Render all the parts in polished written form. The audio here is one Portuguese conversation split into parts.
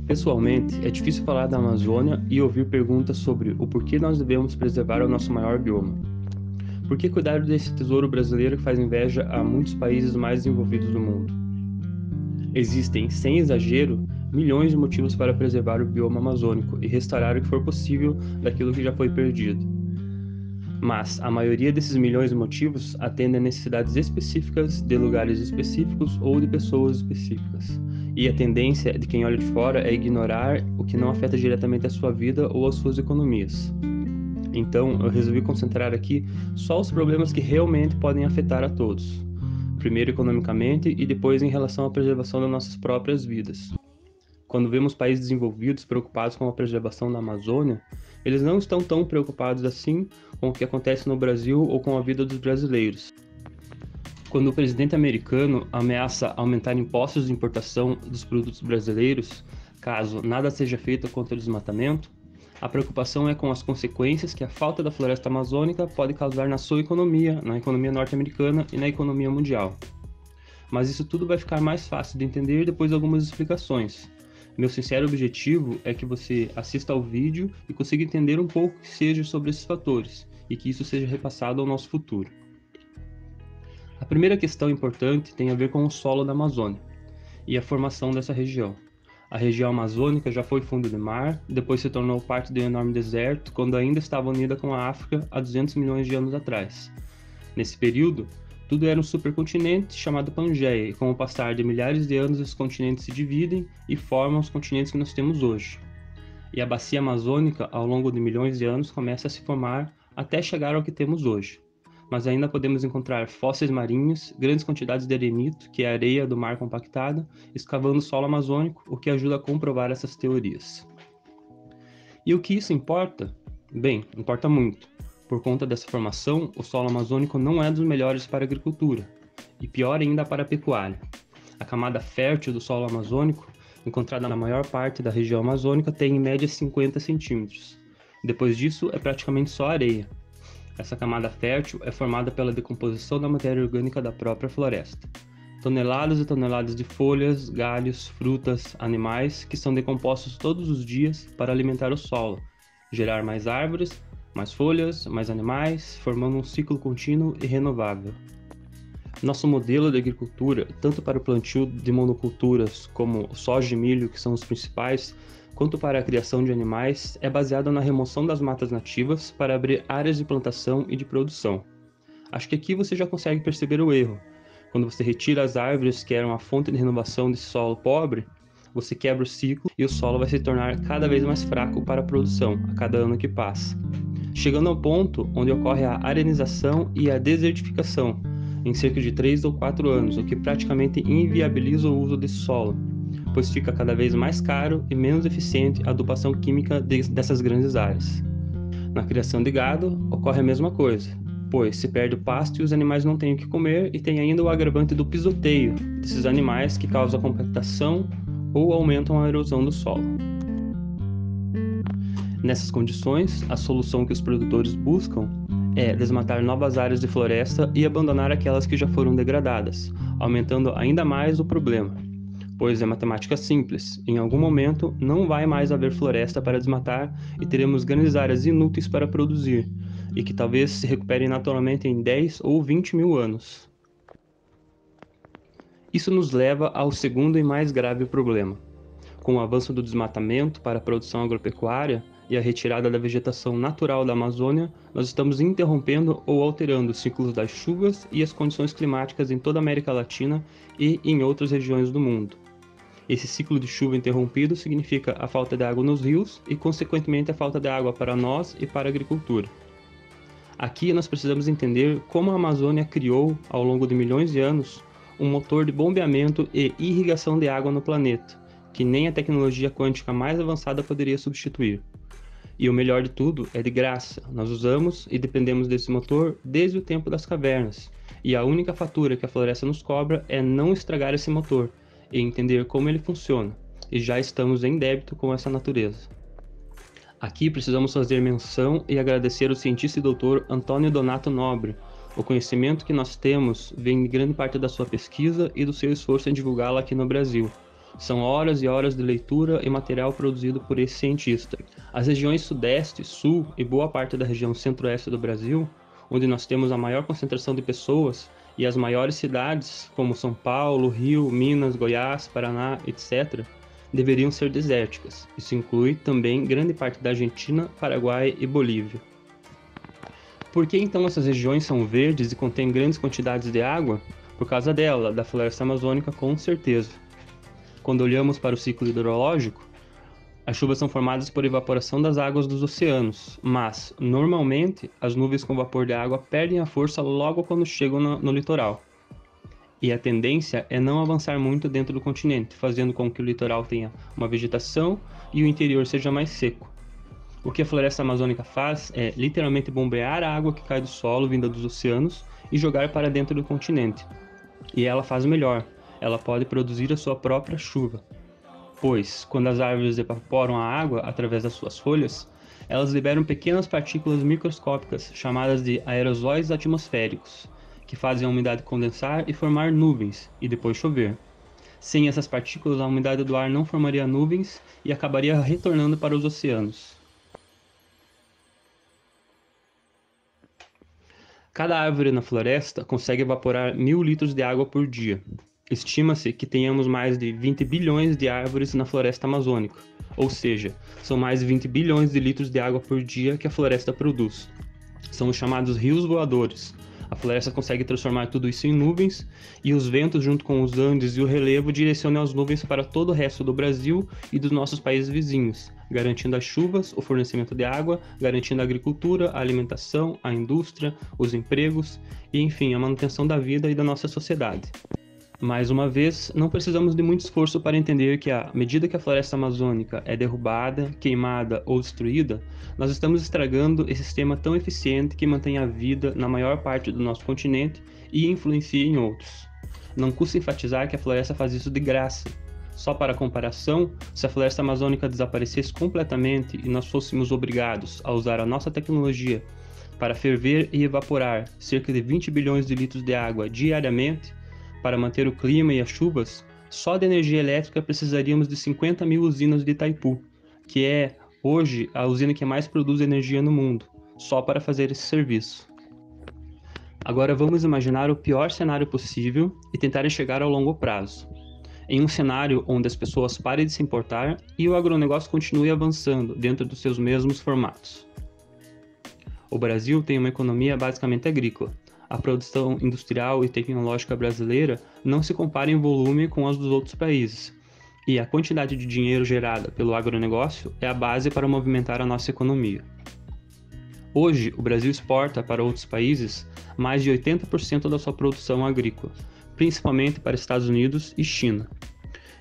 Pessoalmente, é difícil falar da Amazônia e ouvir perguntas sobre o porquê nós devemos preservar o nosso maior bioma. Por que cuidar desse tesouro brasileiro que faz inveja a muitos países mais desenvolvidos do mundo? Existem, sem exagero, milhões de motivos para preservar o bioma amazônico e restaurar o que for possível daquilo que já foi perdido. Mas a maioria desses milhões de motivos atendem a necessidades específicas de lugares específicos ou de pessoas específicas. E a tendência de quem olha de fora é ignorar o que não afeta diretamente a sua vida ou as suas economias. Então, eu resolvi concentrar aqui só os problemas que realmente podem afetar a todos. Primeiro economicamente e depois em relação à preservação das nossas próprias vidas. Quando vemos países desenvolvidos preocupados com a preservação da Amazônia, eles não estão tão preocupados assim com o que acontece no Brasil ou com a vida dos brasileiros. Quando o presidente americano ameaça aumentar impostos de importação dos produtos brasileiros, caso nada seja feito contra o desmatamento, a preocupação é com as consequências que a falta da floresta amazônica pode causar na sua economia, na economia norte-americana e na economia mundial. Mas isso tudo vai ficar mais fácil de entender depois de algumas explicações. Meu sincero objetivo é que você assista ao vídeo e consiga entender um pouco que seja sobre esses fatores e que isso seja repassado ao nosso futuro. A primeira questão importante tem a ver com o solo da Amazônia e a formação dessa região. A região amazônica já foi fundo de mar, depois se tornou parte de um enorme deserto quando ainda estava unida com a África há 200 milhões de anos atrás. Nesse período, tudo era um supercontinente chamado Pangeia, e com o passar de milhares de anos esses continentes se dividem e formam os continentes que nós temos hoje. E a bacia amazônica, ao longo de milhões de anos, começa a se formar até chegar ao que temos hoje. Mas ainda podemos encontrar fósseis marinhos, grandes quantidades de arenito, que é a areia do mar compactada, escavando o solo amazônico, o que ajuda a comprovar essas teorias. E o que isso importa? Bem, importa muito. Por conta dessa formação, o solo amazônico não é dos melhores para a agricultura, e pior ainda para a pecuária. A camada fértil do solo amazônico, encontrada na maior parte da região amazônica, tem em média 50 centímetros. Depois disso, é praticamente só areia. Essa camada fértil é formada pela decomposição da matéria orgânica da própria floresta. Toneladas e toneladas de folhas, galhos, frutas, animais que são decompostos todos os dias para alimentar o solo, gerar mais árvores, mais folhas, mais animais, formando um ciclo contínuo e renovável. Nosso modelo de agricultura, tanto para o plantio de monoculturas como soja e milho, que são os principais, quanto para a criação de animais, é baseado na remoção das matas nativas para abrir áreas de plantação e de produção. Acho que aqui você já consegue perceber o erro. Quando você retira as árvores que eram a fonte de renovação desse solo pobre, você quebra o ciclo e o solo vai se tornar cada vez mais fraco para a produção, a cada ano que passa. Chegando ao ponto onde ocorre a arenização e a desertificação, em cerca de 3 ou 4 anos, o que praticamente inviabiliza o uso desse solo, pois fica cada vez mais caro e menos eficiente a adubação química dessas grandes áreas. Na criação de gado, ocorre a mesma coisa, pois se perde o pasto e os animais não têm o que comer e tem ainda o agravante do pisoteio desses animais que causa a compactação ou aumentam a erosão do solo. Nessas condições, a solução que os produtores buscam é desmatar novas áreas de floresta e abandonar aquelas que já foram degradadas, aumentando ainda mais o problema. Pois é matemática simples, em algum momento não vai mais haver floresta para desmatar e teremos grandes áreas inúteis para produzir, e que talvez se recuperem naturalmente em 10 ou 20 mil anos. Isso nos leva ao segundo e mais grave problema. Com o avanço do desmatamento para a produção agropecuária e a retirada da vegetação natural da Amazônia, nós estamos interrompendo ou alterando os ciclos das chuvas e as condições climáticas em toda a América Latina e em outras regiões do mundo. Esse ciclo de chuva interrompido significa a falta de água nos rios e, consequentemente, a falta de água para nós e para a agricultura. Aqui nós precisamos entender como a Amazônia criou, ao longo de milhões de anos, um motor de bombeamento e irrigação de água no planeta, que nem a tecnologia quântica mais avançada poderia substituir. E o melhor de tudo é de graça, nós usamos e dependemos desse motor desde o tempo das cavernas, e a única fatura que a floresta nos cobra é não estragar esse motor, e entender como ele funciona, e já estamos em débito com essa natureza. Aqui precisamos fazer menção e agradecer ao cientista e doutor Antônio Donato Nobre. O conhecimento que nós temos vem de grande parte da sua pesquisa e do seu esforço em divulgá-la aqui no Brasil. São horas e horas de leitura e material produzido por esse cientista. As regiões Sudeste, Sul e boa parte da região Centro-Oeste do Brasil, onde nós temos a maior concentração de pessoas, e as maiores cidades, como São Paulo, Rio, Minas, Goiás, Paraná, etc., deveriam ser desérticas. Isso inclui também grande parte da Argentina, Paraguai e Bolívia. Por que então essas regiões são verdes e contêm grandes quantidades de água? Por causa dela, da floresta amazônica, com certeza. Quando olhamos para o ciclo hidrológico, as chuvas são formadas por evaporação das águas dos oceanos, mas, normalmente, as nuvens com vapor de água perdem a força logo quando chegam no litoral. E a tendência é não avançar muito dentro do continente, fazendo com que o litoral tenha uma vegetação e o interior seja mais seco. O que a floresta amazônica faz é literalmente bombear a água que cai do solo vinda dos oceanos e jogar para dentro do continente. E ela faz melhor, ela pode produzir a sua própria chuva. Pois, quando as árvores evaporam a água através das suas folhas, elas liberam pequenas partículas microscópicas chamadas de aerosóis atmosféricos, que fazem a umidade condensar e formar nuvens, e depois chover. Sem essas partículas, a umidade do ar não formaria nuvens e acabaria retornando para os oceanos. Cada árvore na floresta consegue evaporar 1.000 litros de água por dia. Estima-se que tenhamos mais de 20 bilhões de árvores na floresta amazônica, ou seja, são mais de 20 bilhões de litros de água por dia que a floresta produz. São os chamados rios voadores. A floresta consegue transformar tudo isso em nuvens, e os ventos, junto com os Andes e o relevo, direcionam as nuvens para todo o resto do Brasil e dos nossos países vizinhos, garantindo as chuvas, o fornecimento de água, garantindo a agricultura, a alimentação, a indústria, os empregos e, enfim, a manutenção da vida e da nossa sociedade. Mais uma vez, não precisamos de muito esforço para entender que, à medida que a floresta amazônica é derrubada, queimada ou destruída, nós estamos estragando esse sistema tão eficiente que mantém a vida na maior parte do nosso continente e influencia em outros. Não custa enfatizar que a floresta faz isso de graça. Só para comparação, se a floresta amazônica desaparecesse completamente e nós fôssemos obrigados a usar a nossa tecnologia para ferver e evaporar cerca de 20 bilhões de litros de água diariamente, para manter o clima e as chuvas, só de energia elétrica precisaríamos de 50.000 usinas de Itaipu, que é, hoje, a usina que mais produz energia no mundo, só para fazer esse serviço. Agora vamos imaginar o pior cenário possível e tentar enxergar ao longo prazo. Em um cenário onde as pessoas parem de se importar e o agronegócio continue avançando dentro dos seus mesmos formatos. O Brasil tem uma economia basicamente agrícola. A produção industrial e tecnológica brasileira não se compara em volume com as dos outros países, e a quantidade de dinheiro gerada pelo agronegócio é a base para movimentar a nossa economia. Hoje, o Brasil exporta para outros países mais de 80% da sua produção agrícola, principalmente para Estados Unidos e China.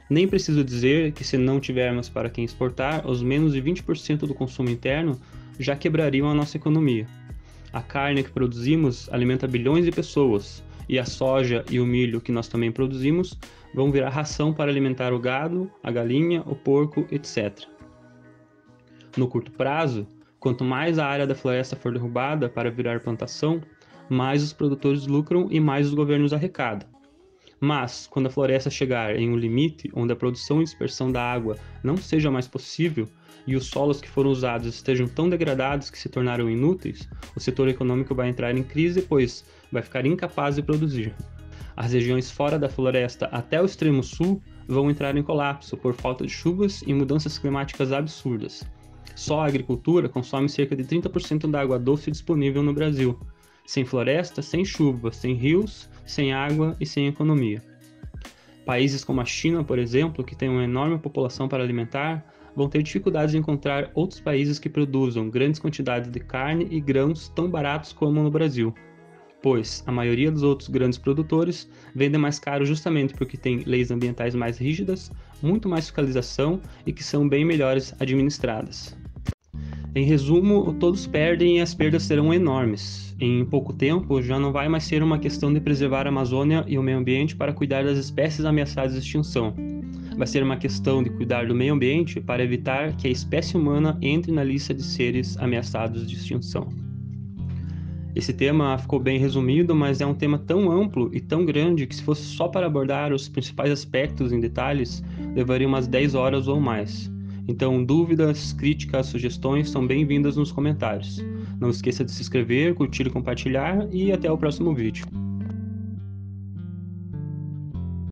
Nem preciso dizer que, se não tivermos para quem exportar, os menos de 20% do consumo interno já quebrariam a nossa economia. A carne que produzimos alimenta bilhões de pessoas, e a soja e o milho que nós também produzimos vão virar ração para alimentar o gado, a galinha, o porco, etc. No curto prazo, quanto mais a área da floresta for derrubada para virar plantação, mais os produtores lucram e mais os governos arrecadam. Mas, quando a floresta chegar em um limite onde a produção e dispersão da água não seja mais possível e os solos que foram usados estejam tão degradados que se tornaram inúteis, o setor econômico vai entrar em crise, pois vai ficar incapaz de produzir. As regiões fora da floresta até o extremo sul vão entrar em colapso por falta de chuvas e mudanças climáticas absurdas. Só a agricultura consome cerca de 30% da água doce disponível no Brasil. Sem floresta, sem chuva, sem rios, sem água e sem economia. Países como a China, por exemplo, que tem uma enorme população para alimentar, vão ter dificuldades em encontrar outros países que produzam grandes quantidades de carne e grãos tão baratos como no Brasil, pois a maioria dos outros grandes produtores vendem mais caro justamente porque tem leis ambientais mais rígidas, muito mais fiscalização e que são bem melhores administradas. Em resumo, todos perdem e as perdas serão enormes. Em pouco tempo, já não vai mais ser uma questão de preservar a Amazônia e o meio ambiente para cuidar das espécies ameaçadas de extinção. Vai ser uma questão de cuidar do meio ambiente para evitar que a espécie humana entre na lista de seres ameaçados de extinção. Esse tema ficou bem resumido, mas é um tema tão amplo e tão grande que, se fosse só para abordar os principais aspectos em detalhes, levaria umas 10 horas ou mais. Então, dúvidas, críticas, sugestões são bem-vindas nos comentários. Não esqueça de se inscrever, curtir e compartilhar, e até o próximo vídeo.